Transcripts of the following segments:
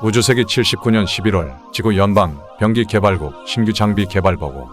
우주세기 79년 11월 지구 연방 병기 개발국 신규 장비 개발 보고.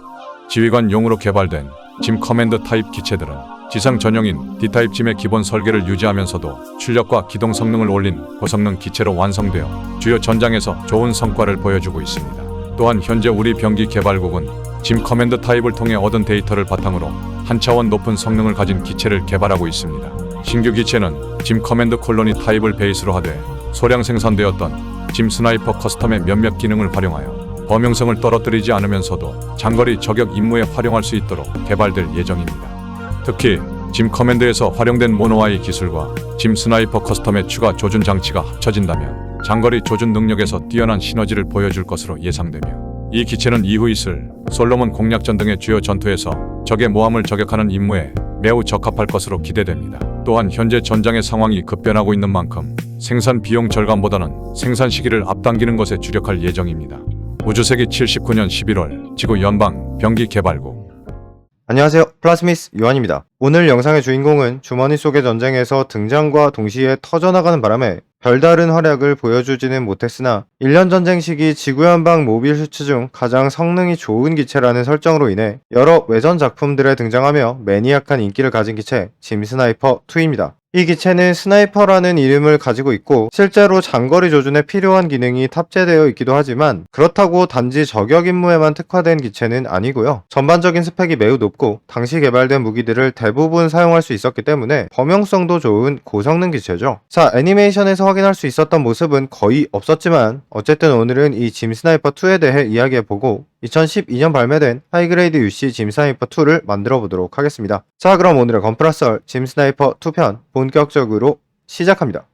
지휘관용으로 개발된 짐 커맨드 타입 기체들은 지상 전용인 D타입 짐의 기본 설계를 유지하면서도 출력과 기동 성능을 올린 고성능 기체로 완성되어 주요 전장에서 좋은 성과를 보여주고 있습니다. 또한 현재 우리 병기 개발국은 짐 커맨드 타입을 통해 얻은 데이터를 바탕으로 한 차원 높은 성능을 가진 기체를 개발하고 있습니다. 신규 기체는 짐 커맨드 콜로니 타입을 베이스로 하되 소량 생산되었던 짐 스나이퍼 커스텀의 몇몇 기능을 활용하여 범용성을 떨어뜨리지 않으면서도 장거리 저격 임무에 활용할 수 있도록 개발될 예정입니다. 특히 짐 커맨드에서 활용된 모노아이 기술과 짐 스나이퍼 커스텀의 추가 조준 장치가 합쳐진다면 장거리 조준 능력에서 뛰어난 시너지를 보여줄 것으로 예상되며, 이 기체는 이후 있을 솔로몬 공략전 등의 주요 전투에서 적의 모함을 저격하는 임무에 매우 적합할 것으로 기대됩니다. 또한 현재 전장의 상황이 급변하고 있는 만큼 생산 비용 절감보다는 생산 시기를 앞당기는 것에 주력할 예정입니다. 우주세기 79년 11월 지구 연방 병기 개발국. 안녕하세요, 플라스미스 요한입니다. 오늘 영상의 주인공은 주머니 속의 전쟁에서 등장과 동시에 터져나가는 바람에 별다른 활약을 보여주지는 못했으나 1년 전쟁 시기 지구연방 모빌 슈츠 중 가장 성능이 좋은 기체라는 설정으로 인해 여러 외전 작품들에 등장하며 매니악한 인기를 가진 기체 짐 스나이퍼 2입니다. 이 기체는 스나이퍼라는 이름을 가지고 있고 실제로 장거리 조준에 필요한 기능이 탑재되어 있기도 하지만 그렇다고 단지 저격 임무에만 특화된 기체는 아니고요. 전반적인 스펙이 매우 높고 당시 개발된 무기들을 대부분 사용할 수 있었기 때문에 범용성도 좋은 고성능 기체죠. 자, 애니메이션에서 확인할 수 있었던 모습은 거의 없었지만 어쨌든 오늘은 이 짐 스나이퍼 2에 대해 이야기해보고 2012년 발매된 하이그레이드 UC 짐 스나이퍼 2를 만들어 보도록 하겠습니다. 자, 그럼 오늘의 건프라썰 짐 스나이퍼 2편 본격적으로 시작합니다.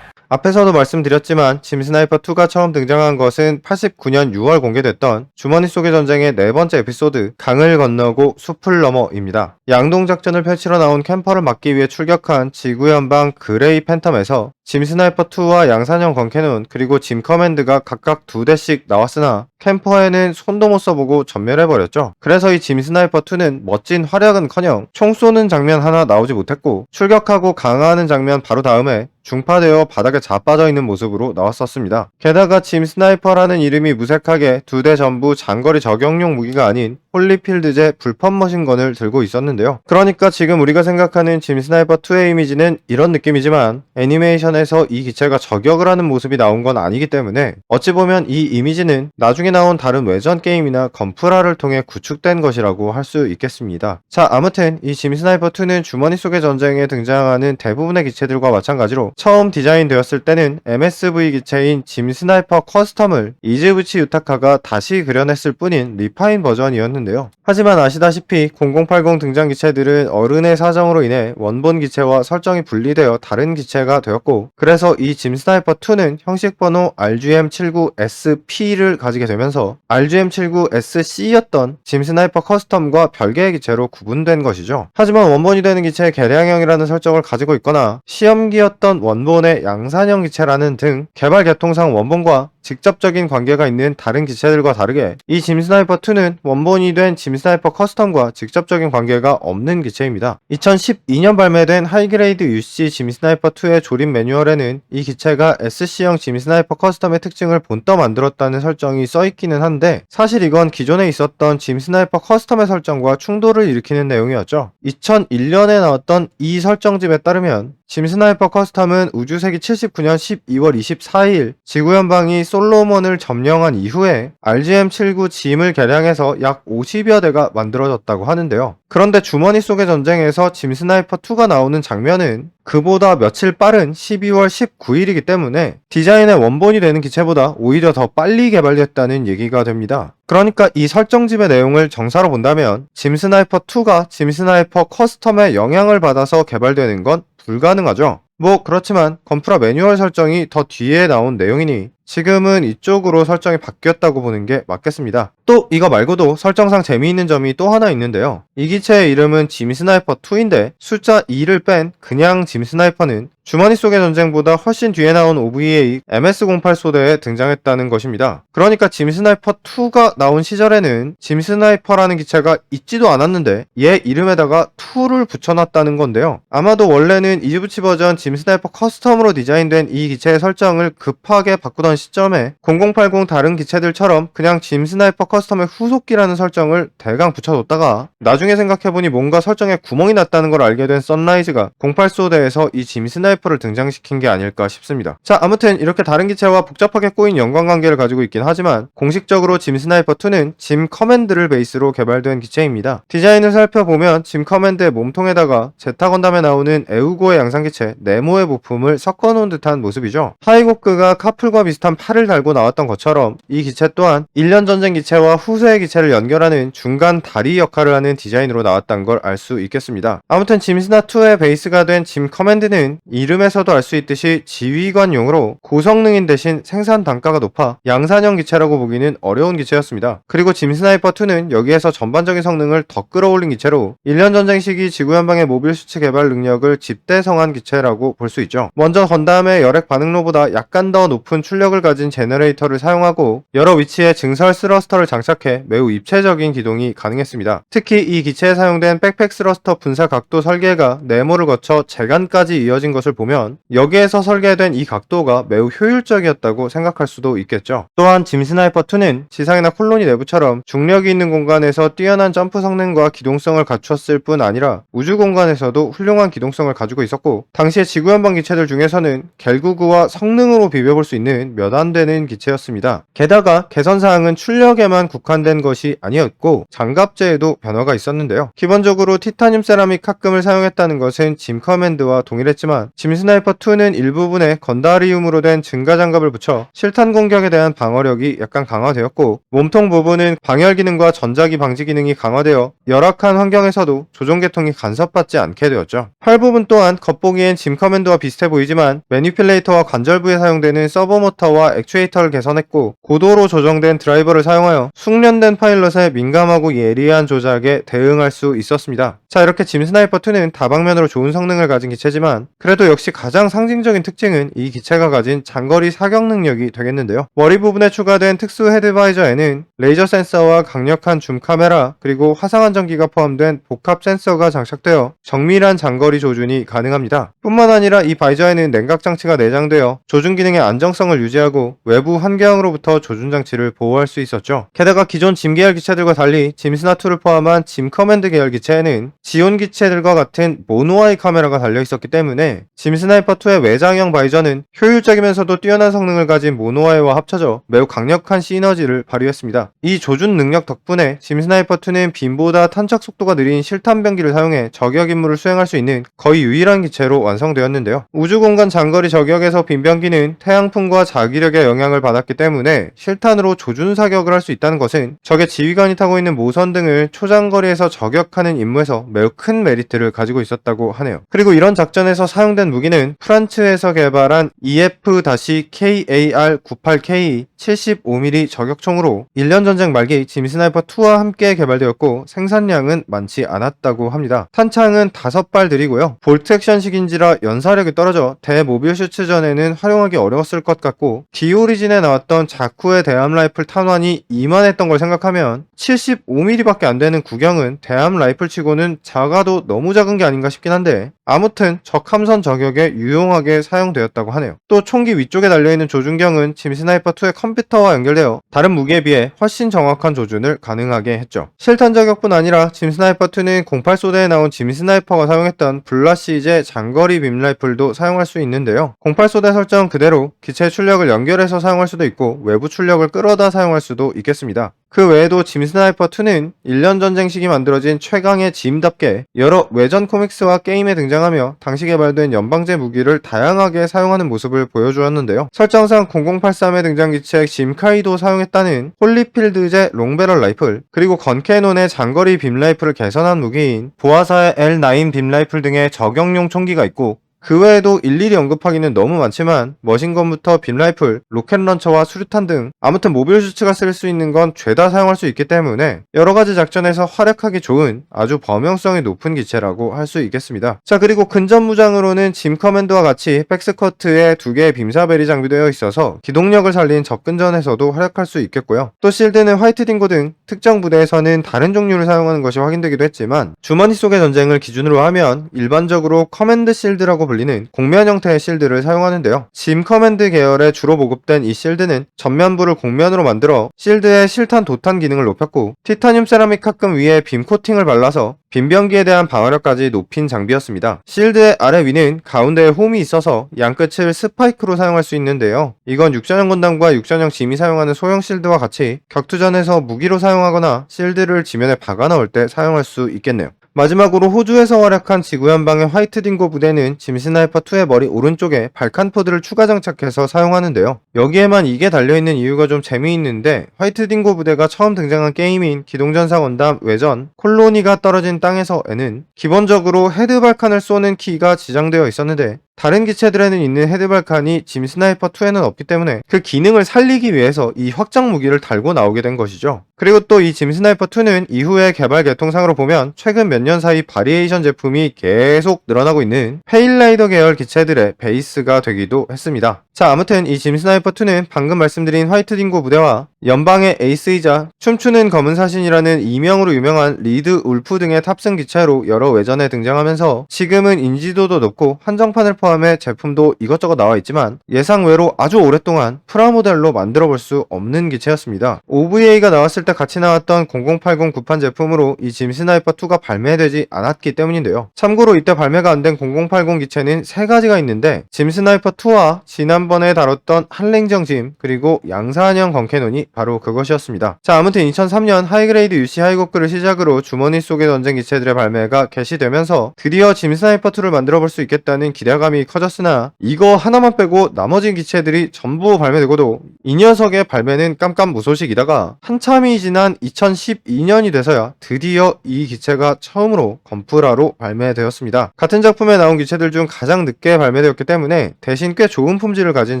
앞에서도 말씀드렸지만 짐 스나이퍼 2가 처음 등장한 것은 89년 6월 공개됐던 주머니 속의 전쟁의 네 번째 에피소드 강을 건너고 숲을 넘어입니다. 양동작전을 펼치러 나온 캠퍼를 막기 위해 출격한 지구연방 그레이 팬텀에서 짐 스나이퍼 2와 양산형 건캐논 그리고 짐 커맨드가 각각 2대씩 나왔으나 캠퍼에는 손도 못 써보고 전멸해버렸죠. 그래서 이 짐 스나이퍼 2는 멋진 활약은커녕 총 쏘는 장면 하나 나오지 못했고 출격하고 강화하는 장면 바로 다음에 중파되어 바닥에 자빠져 있는 모습으로 나왔었습니다. 게다가 짐 스나이퍼라는 이름이 무색하게 2대 전부 장거리 저격용 무기가 아닌 홀리필드제 불법 머신건을 들고 있었는데요. 그러니까 지금 우리가 생각하는 짐 스나이퍼 2의 이미지는 이런 느낌이지만 애니메이션에서 이 기체가 저격을 하는 모습이 나온 건 아니기 때문에 어찌 보면 이 이미지는 나중에 나온 다른 외전 게임이나 건프라를 통해 구축된 것이라고 할 수 있겠습니다. 자, 아무튼 이 짐 스나이퍼 2는 주머니 속의 전쟁에 등장하는 대부분의 기체들과 마찬가지로 처음 디자인되었을 때는 MSV 기체인 짐 스나이퍼 커스텀을 이즈부치 유타카가 다시 그려냈을 뿐인 리파인 버전이었는데요. 하지만 아시다시피 0080 등장 기체들은 어른의 사정으로 인해 원본 기체와 설정이 분리되어 다른 기체가 되었고, 그래서 이 짐 스나이퍼 2는 형식 번호 RGM79SP를 가지게 되면서 RGM79SC였던 짐 스나이퍼 커스텀과 별개의 기체로 구분된 것이죠. 하지만 원본이 되는 기체의 개량형이라는 설정을 가지고 있거나 시험기였던 원본의 양산형 기체라는 등 개발 계통상 원본과 직접적인 관계가 있는 다른 기체들과 다르게 이 짐 스나이퍼 2는 원본이 된 짐 스나이퍼 커스텀과 직접적인 관계가 없는 기체입니다. 2012년 발매된 하이그레이드 UC 짐 스나이퍼 2의 조립 매뉴얼에는 이 기체가 SC형 짐 스나이퍼 커스텀의 특징을 본떠 만들었다는 설정이 써있기는 한데 사실 이건 기존에 있었던 짐 스나이퍼 커스텀의 설정과 충돌을 일으키는 내용이었죠. 2001년에 나왔던 이 설정집에 따르면 짐 스나이퍼 커스텀은 우주세기 79년 12월 24일 지구연방이 솔로몬을 점령한 이후에 RGM79 짐을 개량해서 약 50여 대가 만들어졌다고 하는데요. 그런데 주머니 속의 전쟁에서 짐 스나이퍼 2가 나오는 장면은 그보다 며칠 빠른 12월 19일이기 때문에 디자인의 원본이 되는 기체보다 오히려 더 빨리 개발됐다는 얘기가 됩니다. 그러니까 이 설정집의 내용을 정사로 본다면 짐 스나이퍼 2가 짐 스나이퍼 커스텀의 영향을 받아서 개발되는 건 불가능하죠. 뭐 그렇지만 건프라 매뉴얼 설정이 더 뒤에 나온 내용이니 지금은 이쪽으로 설정이 바뀌었다고 보는 게 맞겠습니다. 또 이거 말고도 설정상 재미있는 점이 또 하나 있는데요. 이 기체의 이름은 짐 스나이퍼 2인데 숫자 2를 뺀 그냥 짐 스나이퍼는 주머니 속의 전쟁보다 훨씬 뒤에 나온 OVA MS-08 소대에 등장했다는 것입니다. 그러니까 짐 스나이퍼 2가 나온 시절에는 짐 스나이퍼라는 기체가 있지도 않았는데 얘 이름에다가 2를 붙여놨다는 건데요. 아마도 원래는 이지부치 버전 짐 스나이퍼 커스텀으로 디자인된 이 기체의 설정을 급하게 바꾸던 시점에 0080 다른 기체들처럼 그냥 짐 스나이퍼 커스텀의 후속기라는 설정을 대강 붙여뒀다가 나중에 생각해보니 뭔가 설정에 구멍이 났다는 걸 알게 된 선라이즈가 08 소대에서 이 짐 스나이퍼를 등장시킨 게 아닐까 싶습니다. 자, 아무튼 이렇게 다른 기체와 복잡하게 꼬인 연관관계를 가지고 있긴 하지만 공식적으로 짐 스나이퍼 2는 짐 커맨드를 베이스로 개발된 기체입니다. 디자인을 살펴보면 짐 커맨드의 몸통에다가 제타 건담에 나오는 에우고의 양상기체 네모의 부품을 섞어놓은 듯한 모습이죠. 하이고크가 카풀과 비슷한 팔을 달고 나왔던 것처럼 이 기체 또한 1년 전쟁 기체와 후세의 기체를 연결하는 중간 다리 역할을 하는 디자인으로 나왔다는 걸 알 수 있겠습니다. 아무튼 짐 스나 2의 베이스가 된 짐 커맨드는 이름에서도 알 수 있듯이 지휘관용으로 고성능인 대신 생산 단가가 높아 양산형 기체라고 보기는 어려운 기체였습니다. 그리고 짐 스나이퍼 2는 여기에서 전반적인 성능을 더 끌어올린 기체로 1년 전쟁 시기 지구연방의 모빌 수치 개발 능력을 집대성한 기체라고 볼 수 있죠. 먼저 건담의 열액 반응로보다 약간 더 높은 출력을 가진 제너레이터를 사용하고 여러 위치에 증설 스러스터를 장착해 매우 입체적인 기동이 가능했습니다. 특히 이 기체에 사용된 백팩 스러스터 분사 각도 설계가 네모를 거쳐 재간까지 이어진 것을 보면 여기에서 설계된 이 각도가 매우 효율적이었다고 생각할 수도 있겠죠. 또한 짐 스나이퍼 2는 지상이나 콜로니 내부처럼 중력이 있는 공간에서 뛰어난 점프 성능과 기동성을 갖췄을 뿐 아니라 우주 공간에서도 훌륭한 기동성을 가지고 있었고 당시의 지구연방 기체들 중에서는 겔구그와 성능으로 비벼볼 수 있는 몇 안 되는 기체였습니다. 게다가 개선사항은 출력에만 국한된 것이 아니었고 장갑재에도 변화가 있었는데요. 기본적으로 티타늄 세라믹 합금을 사용했다는 것은 짐 커맨드와 동일했지만 짐 스나이퍼 2는 일부분에 건다리움으로 된 증가 장갑을 붙여 실탄 공격에 대한 방어력이 약간 강화되었고 몸통 부분은 방열 기능과 전자기 방지 기능이 강화되어 열악한 환경에서도 조종 계통이 간섭받지 않게 되었죠. 팔 부분 또한 겉보기엔 짐 커맨드와 비슷해 보이지만 매니플레이터와 관절부에 사용되는 서버 모터와 액추에이터를 개선했고 고도로 조정된 드라이버를 사용하여 숙련된 파일럿의 민감하고 예리한 조작에 대응할 수 있었습니다. 자, 이렇게 짐 스나이퍼 2는 다방면으로 좋은 성능을 가진 기체지만 그래도 역시 가장 상징적인 특징은 이 기체가 가진 장거리 사격 능력이 되겠는데요. 머리 부분에 추가된 특수 헤드바이저에는 레이저 센서와 강력한 줌 카메라 그리고 화상 안정기가 포함된 복합 센서가 장착되어 정밀한 장거리 조준이 가능합니다. 뿐만 아니라 이 바이저에는 냉각 장치가 내장되어 조준 기능의 안정성을 유지하고 외부 환경으로부터 조준 장치를 보호할 수 있었죠. 게다가 기존 짐 계열 기체들과 달리 짐 스나 2를 포함한 짐 커맨드 계열 기체에는 지온 기체들과 같은 모노아이 카메라가 달려 있었기 때문에 짐 스나이퍼 2의 외장형 바이저는 효율적이면서도 뛰어난 성능을 가진 모노아이와 합쳐져 매우 강력한 시너지를 발휘했습니다. 이 조준 능력 덕분에 짐 스나이퍼 2는 빔보다 탄착 속도가 느린 실탄 병기를 사용해 저격 임무를 수행할 수 있는 거의 유일한 기체로 완성되었는데요. 우주공간 장거리 저격에서 빈병기는 태양풍과 자기력의 영향을 받았기 때문에 실탄으로 조준 사격을 할 수 있다는 것은 적의 지휘관이 타고 있는 모선 등을 초장거리에서 저격하는 임무에서 매우 큰 메리트를 가지고 있었다고 하네요. 그리고 이런 작전에서 사용된 무기는 프란츠에서 개발한 EF-KAR-98K 75mm 저격총으로 1년 전쟁 말기 짐 스나이퍼 2와 함께 개발되었고 생산량은 많지 않았다고 합니다. 탄창은 5발 들이고요. 볼트 액션식인지라 연사력이 떨어져 대모빌 슈츠전에는 활용하기 어려웠을 것 같고 디오리진에 나왔던 자쿠의 대함 라이플 탄환이 이만했던 걸 생각하면 75mm밖에 안 되는 구경은 대함 라이플 치고는 작아도 너무 작은 게 아닌가 싶긴 한데 아무튼 적 함선 저격에 유용하게 사용되었다고 하네요. 또 총기 위쪽에 달려있는 조준경은 짐 스나이퍼 2의 컴퓨터와 연결되어 다른 무기에 비해 훨씬 정확한 조준을 가능하게 했죠. 실탄 저격뿐 아니라 짐 스나이퍼 2는 08 소대에 나온 짐 스나이퍼가 사용했던 블라시제 장거리 빔 라이플도 사용할 수 있는데요. 08 소대 설정 그대로 기체 출력을 연결해서 사용할 수도 있고 외부 출력을 끌어다 사용할 수도 있겠습니다. 그 외에도 짐 스나이퍼 2는 1년 전쟁 시기 만들어진 최강의 짐답게 여러 외전 코믹스와 게임에 등장하며 당시 개발된 연방제 무기를 다양하게 사용하는 모습을 보여주었는데요. 설정상 0083의 등장 기체 짐카이도 사용했다는 홀리필드제 롱배럴 라이플 그리고 건캐논의 장거리 빔 라이플을 개선한 무기인 보아사의 L9 빔 라이플 등의 저격용 총기가 있고 그 외에도 일일이 언급하기는 너무 많지만 머신건부터 빔라이플, 로켓런처와 수류탄 등 아무튼 모빌 슈츠가 쓸 수 있는 건 죄다 사용할 수 있기 때문에 여러가지 작전에서 활약하기 좋은 아주 범용성이 높은 기체라고 할 수 있겠습니다. 자, 그리고 근접 무장으로는 짐 커맨드와 같이 백스커트에 2개의 빔사벨이 장비되어 있어서 기동력을 살린 접근전에서도 활약할 수 있겠고요. 또 실드는 화이트 딩고 등 특정 부대에서는 다른 종류를 사용하는 것이 확인되기도 했지만 주머니 속의 전쟁을 기준으로 하면 일반적으로 커맨드 실드라고 불리는 곡면 형태의 실드를 사용하는데요. 짐 커맨드 계열에 주로 보급된 이 실드는 전면부를 곡면으로 만들어 실드의 실탄 도탄 기능을 높였고 티타늄 세라믹 합금 위에 빔 코팅을 발라서 빈병기에 대한 방어력까지 높인 장비였습니다. 실드의 아래 위는 가운데에 홈이 있어서 양끝을 스파이크로 사용할 수 있는데요. 이건 육전형 건담과 육전형 짐이 사용하는 소형 실드와 같이 격투전에서 무기로 사용하거나 실드를 지면에 박아 넣을 때 사용할 수 있겠네요. 마지막으로 호주에서 활약한 지구연방의 화이트 딩고 부대는 짐 스나이퍼2의 머리 오른쪽에 발칸 포드를 추가 장착해서 사용하는데요. 여기에만 이게 달려있는 이유가 좀 재미있는데 화이트 딩고 부대가 처음 등장한 게임인 기동전사 건담 외전 콜로니가 떨어진 땅에서에는 기본적으로 헤드 발칸을 쏘는 키가 지정되어 있었는데 다른 기체들에는 있는 헤드 발칸이 짐 스나이퍼2에는 없기 때문에 그 기능을 살리기 위해서 이 확장 무기를 달고 나오게 된 것이죠. 그리고 또 이 짐 스나이퍼2는 이후에 개발 계통상으로 보면 최근 몇 년 사이 바리에이션 제품이 계속 늘어나고 있는 페일라이더 계열 기체들의 베이스가 되기도 했습니다. 자, 아무튼 이 짐 스나이퍼2는 방금 말씀드린 화이트 딩고 부대와 연방의 에이스이자 춤추는 검은 사신이라는 이명으로 유명한 리드 울프 등의 탑승 기체로 여러 외전에 등장하면서 지금은 인지도도 높고 한정판을 포함해 제품도 이것저것 나와 있지만 예상외로 아주 오랫동안 프라모델로 만들어 볼 수 없는 기체였습니다. OVA가 나왔을 때 같이 나왔던 0080 구판 제품으로 이 짐 스나이퍼2가 발매되지 않았기 때문인데요. 참고로 이때 발매가 안 된 0080 기체는 3가지가 있는데 짐 스나이퍼2와 지난번에 다뤘던 한랭정 짐 그리고 양산형 건캐논이 바로 그것이었습니다. 자, 아무튼 2003년 하이그레이드 UC 하이고크를 시작으로 주머니 속의 전쟁 기체들의 발매가 개시되면서 드디어 짐 스나이퍼2를 만들어 볼 수 있겠다는 기대감이 커졌으나 이거 하나만 빼고 나머지 기체들이 전부 발매되고도 이 녀석의 발매는 깜깜무소식이다가 한참이 지난 2012년이 돼서야 드디어 이 기체가 처음으로 건프라로 발매되었습니다. 같은 작품에 나온 기체들 중 가장 늦게 발매되었기 때문에 대신 꽤 좋은 품질을 가진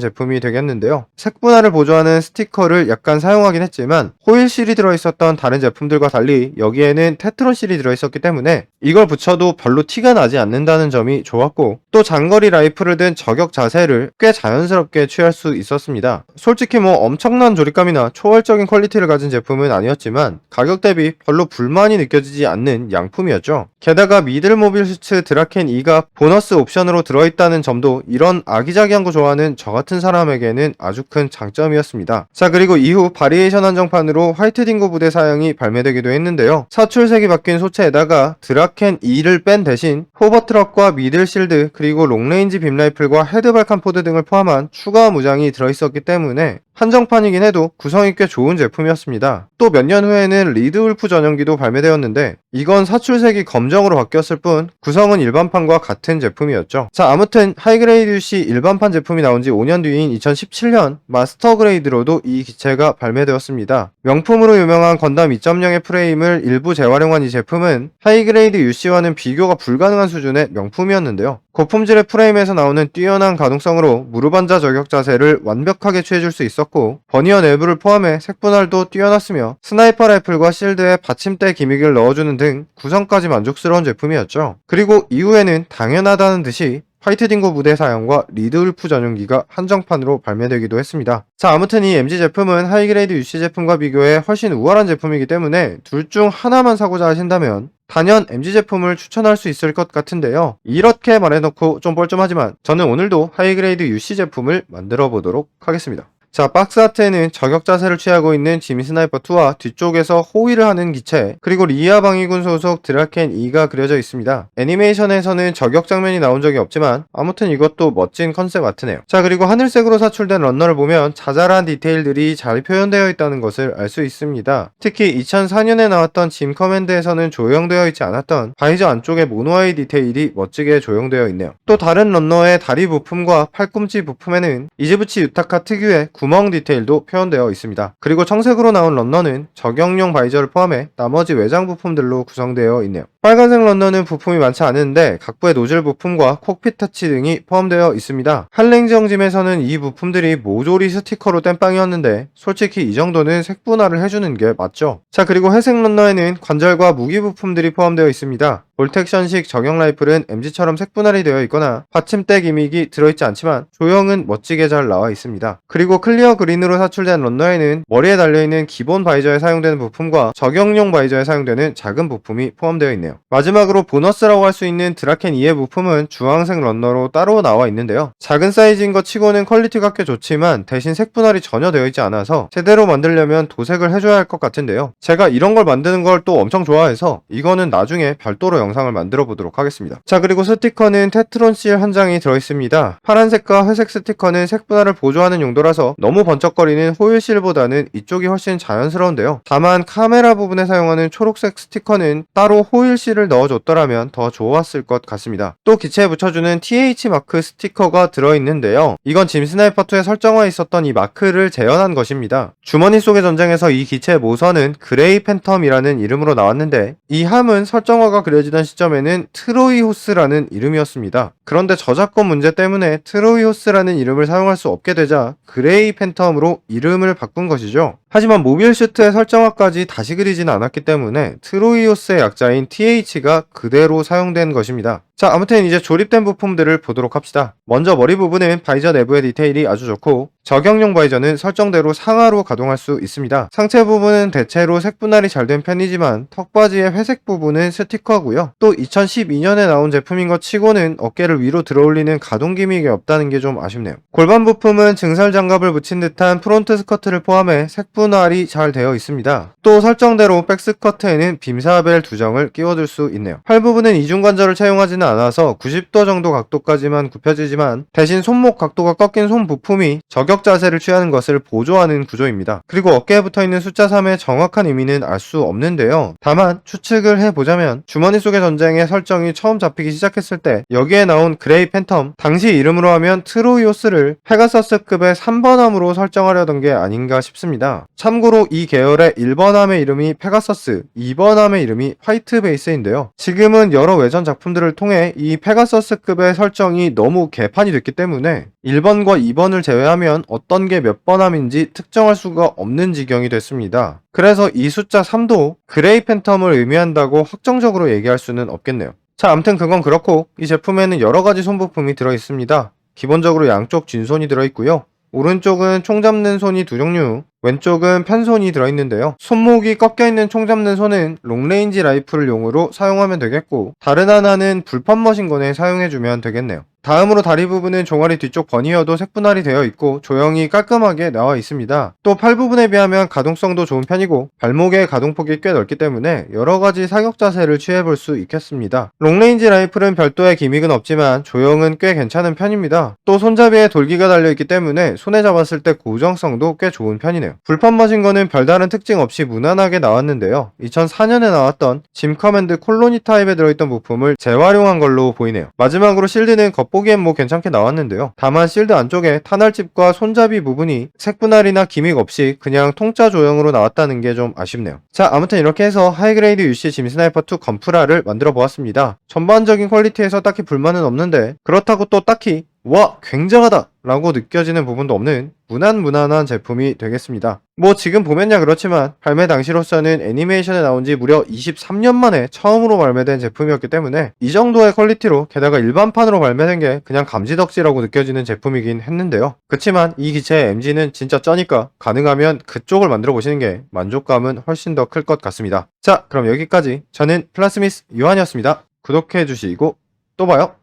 제품이 되겠는데요. 색분할을 보조하는 스티커를 약간 사용하긴 했지만 호일실이 들어있었던 다른 제품들과 달리 여기에는 테트론실이 들어있었기 때문에 이걸 붙여도 별로 티가 나지 않는다는 점이 좋았고 또 장거리 라이플을 든 저격 자세를 꽤 자연스럽게 취할 수 있었습니다. 솔직히 뭐 엄청난 조립감이나 초월적인 퀄리티를 가진 제품은 아니었지만 가격 대비 별로 불만이 느껴지지 않는 양품이었죠. 게다가 미들 모빌 슈츠 드라켄 2가 보너스 옵션으로 들어있다는 점도 이런 아기자기한 거 좋아하는 저 같은 사람에게는 아주 큰 장점이었습니다. 자, 그리고 이후 바리에이션 한정판으로 화이트 딩고 부대 사양이 발매되기도 했는데요. 사출색이 바뀐 소체에다가 드라켄 2를 뺀 대신 호버트럭과 미들 실드 그리고 롱레인지 빔라이플과 헤드 발칸 포드 등을 포함한 추가 무장이 들어있었기 때문에 한정판이긴 해도 구성이 꽤 좋은 제품이었습니다. 또 몇 년 후에는 리드 울프 전용기도 발매되었는데 이건 사출색이 검정으로 바뀌었을 뿐 구성은 일반판과 같은 제품이었죠. 자, 아무튼 하이그레이드 UC 일반판 제품이 나온 지 5년 뒤인 2017년 마스터 그레이드로도 이 기체가 발매되었습니다. 명품으로 유명한 건담 2.0의 프레임을 일부 재활용한 이 제품은 하이그레이드 UC와는 비교가 불가능한 수준의 명품이었는데요. 고품질의 프레임에서 나오는 뛰어난 가동성으로 무릎 앉아 저격 자세를 완벽하게 취해줄 수 있었고 버니어 내부를 포함해 색분할도 뛰어났으며 스나이퍼 라이플과 실드에 받침대 기미기를 넣어주는 등 구성까지 만족스러운 제품이었죠. 그리고 이후에는 당연하다는 듯이 화이트 딩고 부대 사용과 리드 울프 전용기가 한정판으로 발매되기도 했습니다. 자, 아무튼 이 MG 제품은 하이그레이드 UC 제품과 비교해 훨씬 우월한 제품이기 때문에 둘 중 하나만 사고자 하신다면 단연 MG 제품을 추천할 수 있을 것 같은데요. 이렇게 말해놓고 좀 뻘쭘하지만 저는 오늘도 하이그레이드 UC 제품을 만들어 보도록 하겠습니다. 자, 박스 아트에는 저격 자세를 취하고 있는 짐 스나이퍼2와 뒤쪽에서 호위를 하는 기체 그리고 리아 방위군 소속 드라켄 2가 그려져 있습니다. 애니메이션에서는 저격 장면이 나온 적이 없지만 아무튼 이것도 멋진 컨셉 아트네요. 자, 그리고 하늘색으로 사출된 런너를 보면 자잘한 디테일들이 잘 표현되어 있다는 것을 알 수 있습니다. 특히 2004년에 나왔던 짐 커맨드에서는 조형되어 있지 않았던 바이저 안쪽의 모노아이 디테일이 멋지게 조형되어 있네요. 또 다른 런너의 다리 부품과 팔꿈치 부품에는 이즈부치 유타카 특유의 구멍 디테일도 표현되어 있습니다. 그리고 청색으로 나온 런너는 적용용 바이저를 포함해 나머지 외장 부품들로 구성되어 있네요. 빨간색 런너는 부품이 많지 않은데 각부의 노즐 부품과 콕핏 터치 등이 포함되어 있습니다. 한랭지형짐에서는 이 부품들이 모조리 스티커로 땜빵이었는데 솔직히 이 정도는 색분할을 해주는 게 맞죠. 자, 그리고 회색 런너에는 관절과 무기 부품들이 포함되어 있습니다. 볼텍션식 저격 라이플은 MG처럼 색분할이 되어 있거나 받침대 기믹이 들어있지 않지만 조형은 멋지게 잘 나와 있습니다. 그리고 클리어 그린으로 사출된 런너에는 머리에 달려있는 기본 바이저에 사용되는 부품과 적용용 바이저에 사용되는 작은 부품이 포함되어 있네요. 마지막으로 보너스라고 할 수 있는 드라켄 2의 부품은 주황색 런너로 따로 나와 있는데요. 작은 사이즈인 것 치고는 퀄리티가 꽤 좋지만 대신 색분할이 전혀 되어 있지 않아서 제대로 만들려면 도색을 해줘야 할 것 같은데요. 제가 이런 걸 만드는 걸 또 엄청 좋아해서 이거는 나중에 별도로 영상을 만들어 보도록 하겠습니다. 자, 그리고 스티커는 테트론 실 한 장이 들어있습니다. 파란색과 회색 스티커는 색분할을 보조하는 용도라서 너무 번쩍거리는 호일 실보다는 이쪽이 훨씬 자연스러운데요. 다만 카메라 부분에 사용하는 초록색 스티커는 따로 호일 실을 넣어줬더라면 더 좋았을 것 같습니다. 또 기체에 붙여주는 TH 마크 스티커가 들어있는데요. 이건 짐 스나이퍼2에 설정화에 있었던 이 마크를 재현한 것입니다. 주머니 속의 전쟁에서 이 기체의 모선은 그레이 팬텀이라는 이름으로 나왔는데 이 함은 설정화가 그려지던 시점에는 트로이호스라는 이름이었습니다. 그런데 저작권 문제 때문에 트로이호스라는 이름을 사용할 수 없게 되자 그레이 팬텀으로 이름을 바꾼 것이죠. 하지만 모빌 슈트의 설정화까지 다시 그리지는 않았기 때문에 트로이호스의 약자인 TH가 그대로 사용된 것입니다. 자, 아무튼 이제 조립된 부품들을 보도록 합시다. 먼저 머리 부분은 바이저 내부의 디테일이 아주 좋고 적용용 바이저는 설정대로 상하로 가동할 수 있습니다. 상체 부분은 대체로 색분할이 잘 된 편이지만 턱바지의 회색 부분은 스티커고요. 또 2012년에 나온 제품인 것 치고는 어깨를 위로 들어올리는 가동 기믹이 없다는 게 좀 아쉽네요. 골반 부품은 증설 장갑을 붙인 듯한 프론트 스커트를 포함해 색분할이 잘 되어 있습니다. 또 설정대로 백 스커트에는 빔사벨 2정을 끼워둘 수 있네요. 팔 부분은 이중 관절을 채용하지는 않아서 90도 정도 각도까지만 굽혀지지만 대신 손목 각도가 꺾인 손 부품이 저격 자세를 취하는 것을 보조하는 구조입니다. 그리고 어깨에 붙어있는 숫자 3의 정확한 의미는 알 수 없는데요. 다만 추측을 해보자면 주머니 속의 전쟁의 설정이 처음 잡히기 시작했을 때 여기에 나온 그레이 팬텀, 당시 이름으로 하면 트로이오스를 페가서스급의 3번함으로 설정하려던 게 아닌가 싶습니다. 참고로 이 계열의 1번함의 이름이 페가서스, 2번함의 이름이 화이트 베이스인데요. 지금은 여러 외전 작품들을 통해 이 페가서스급의 설정이 너무 개판이 됐기 때문에 1번과 2번을 제외하면 어떤 게 몇 번함인지 특정할 수가 없는 지경이 됐습니다. 그래서 이 숫자 3도 그레이 팬텀을 의미한다고 확정적으로 얘기할 수는 없겠네요. 자, 암튼 그건 그렇고 이 제품에는 여러가지 손부품이 들어있습니다. 기본적으로 양쪽 쥔손이 들어있고요. 오른쪽은 총 잡는 손이 두 종류, 왼쪽은 편손이 들어있는데요. 손목이 꺾여있는 총 잡는 손은 롱레인지 라이플 용으로 사용하면 되겠고 다른 하나는 불판 머신건에 사용해주면 되겠네요. 다음으로 다리 부분은 종아리 뒤쪽 버니어도 색분할이 되어 있고 조형이 깔끔하게 나와 있습니다. 또 팔 부분에 비하면 가동성도 좋은 편이고 발목의 가동폭이 꽤 넓기 때문에 여러가지 사격 자세를 취해볼 수 있겠습니다. 롱레인지 라이플은 별도의 기믹은 없지만 조형은 꽤 괜찮은 편입니다. 또 손잡이에 돌기가 달려있기 때문에 손에 잡았을 때 고정성도 꽤 좋은 편이네요. 불판 머신건은 별다른 특징 없이 무난하게 나왔는데요. 2004년에 나왔던 짐 커맨드 콜로니 타입에 들어있던 부품을 재활용한 걸로 보이네요. 마지막으로 실드는 겉보기엔 뭐 괜찮게 나왔는데요. 다만 실드 안쪽에 탄알집과 손잡이 부분이 색분할이나 기믹 없이 그냥 통짜 조형으로 나왔다는 게 좀 아쉽네요. 자, 아무튼 이렇게 해서 하이그레이드 UC 짐 스나이퍼2 건프라를 만들어 보았습니다. 전반적인 퀄리티에서 딱히 불만은 없는데 그렇다고 또 딱히 와 굉장하다 라고 느껴지는 부분도 없는 무난무난한 제품이 되겠습니다. 뭐 지금 보면야 그렇지만 발매 당시로서는 애니메이션에 나온 지 무려 23년 만에 처음으로 발매된 제품이었기 때문에 이 정도의 퀄리티로 게다가 일반판으로 발매된 게 그냥 감지덕지라고 느껴지는 제품이긴 했는데요. 그치만 이 기체의 MG는 진짜 쩌니까 가능하면 그쪽을 만들어 보시는 게 만족감은 훨씬 더 클 것 같습니다. 자, 그럼 여기까지 저는 플라스미스 요한이었습니다. 구독해 주시고 또 봐요.